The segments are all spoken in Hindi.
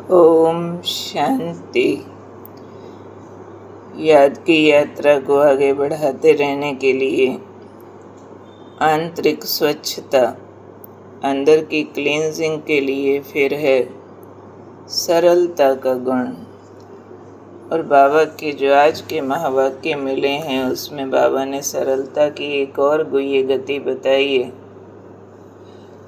ओम शांति। याद की यात्रा को आगे बढ़ाते रहने के लिए आंतरिक स्वच्छता, अंदर की क्लींजिंग के लिए फिर है सरलता का गुण। और बाबा के जो आज के महावाक्य मिले हैं उसमें बाबा ने सरलता की एक और गुह्य गति बताई है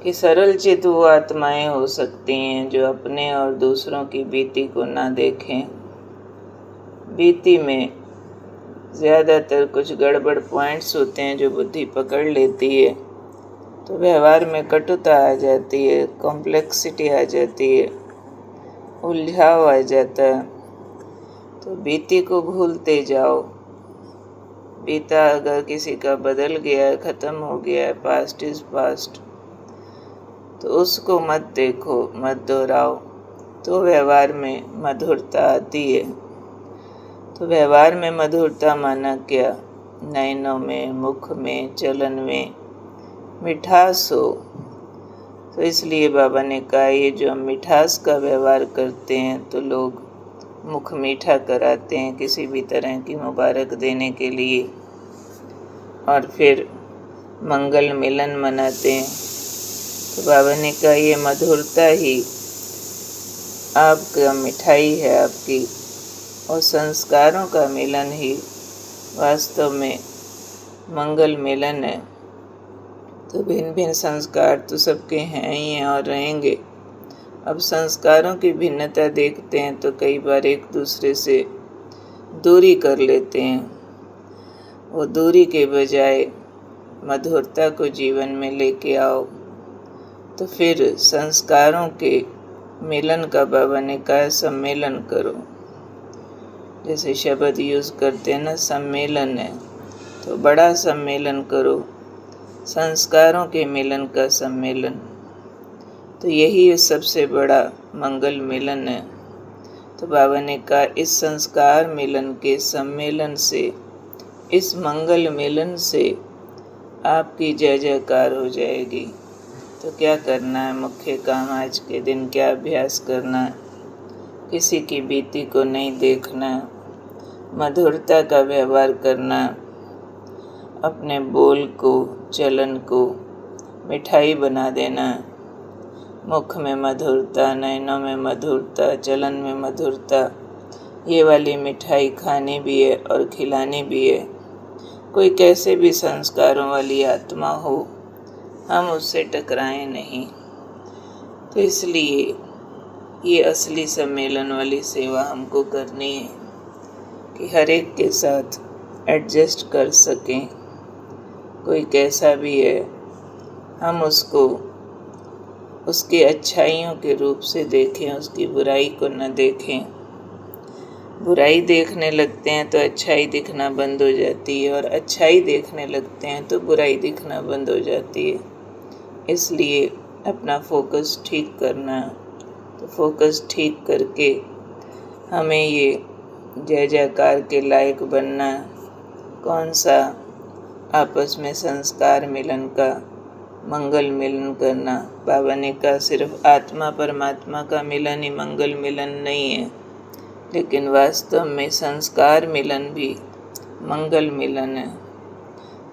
कि सरल चित वो आत्माएं हो सकती हैं जो अपने और दूसरों की बीती को ना देखें। बीती में ज़्यादातर कुछ गड़बड़ पॉइंट्स होते हैं जो बुद्धि पकड़ लेती है, तो व्यवहार में कटुता आ जाती है, कॉम्प्लेक्सिटी आ जाती है, उलझाव आ जाता है। तो बीती को भूलते जाओ। बीता अगर किसी का बदल गया है, ख़त्म हो गया है, पास्ट इज़ पास्ट, तो उसको मत देखो, मत दोहराओ, तो व्यवहार में मधुरता आती है। तो व्यवहार में मधुरता माना क्या? नयनों में, मुख में, चलन में मिठास हो। तो इसलिए बाबा ने कहा ये जो हम मिठास का व्यवहार करते हैं तो लोग मुख मीठा कराते हैं किसी भी तरह की मुबारक देने के लिए, और फिर मंगल मिलन मनाते हैं। तो बाबा ने कहा ये मधुरता ही आपका मिठाई है आपकी, और संस्कारों का मिलन ही वास्तव में मंगल मिलन है। तो भिन्न भिन्न संस्कार तो सबके हैं ही हैं और रहेंगे। अब संस्कारों की भिन्नता देखते हैं तो कई बार एक दूसरे से दूरी कर लेते हैं। वो दूरी के बजाय मधुरता को जीवन में लेके आओ, तो फिर संस्कारों के मिलन का बाबा ने कहा सम्मेलन करो। जैसे शब्द यूज़ करते हैं ना, सम्मेलन है, तो बड़ा सम्मेलन करो, संस्कारों के मिलन का सम्मेलन। तो यही सबसे बड़ा मंगल मिलन है। तो बाबा ने कहा इस संस्कार मिलन के सम्मेलन से, इस मंगल मिलन से आपकी जय जयकार हो जाएगी। तो क्या करना है? मुख्य काम आज के दिन क्या अभ्यास करना है? किसी की बीती को नहीं देखना, मधुरता का व्यवहार करना, अपने बोल को, चलन को मिठाई बना देना। मुख में मधुरता, नयनों में मधुरता, चलन में मधुरता, ये वाली मिठाई खानी भी है और खिलानी भी है। कोई कैसे भी संस्कारों वाली आत्मा हो, हम उससे टकराएं नहीं। तो इसलिए ये असली सम्मेलन वाली सेवा हमको करनी है कि हर एक के साथ एडजस्ट कर सकें। कोई कैसा भी है, हम उसको उसके अच्छाइयों के रूप से देखें, उसकी बुराई को न देखें। बुराई देखने लगते हैं तो अच्छाई दिखना बंद हो जाती है, और अच्छाई देखने लगते हैं तो बुराई दिखना बंद हो जाती है। इसलिए अपना फोकस ठीक करना। तो फोकस ठीक करके हमें ये जय जयकार के लायक बनना। कौन सा? आपस में संस्कार मिलन का, मंगल मिलन करना। बाबा ने कहा सिर्फ आत्मा परमात्मा का मिलन ही मंगल मिलन नहीं है, लेकिन वास्तव में संस्कार मिलन भी मंगल मिलन है।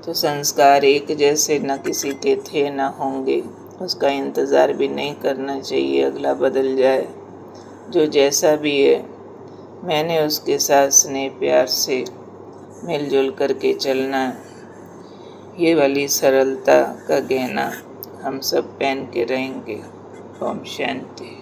तो संस्कार एक जैसे न किसी के थे न होंगे, उसका इंतज़ार भी नहीं करना चाहिए अगला बदल जाए। जो जैसा भी है, मैंने उसके साथ स्नेह प्यार से मिलजुल करके चलना। ये वाली सरलता का गहना हम सब पहन के रहेंगे। ओम शांति।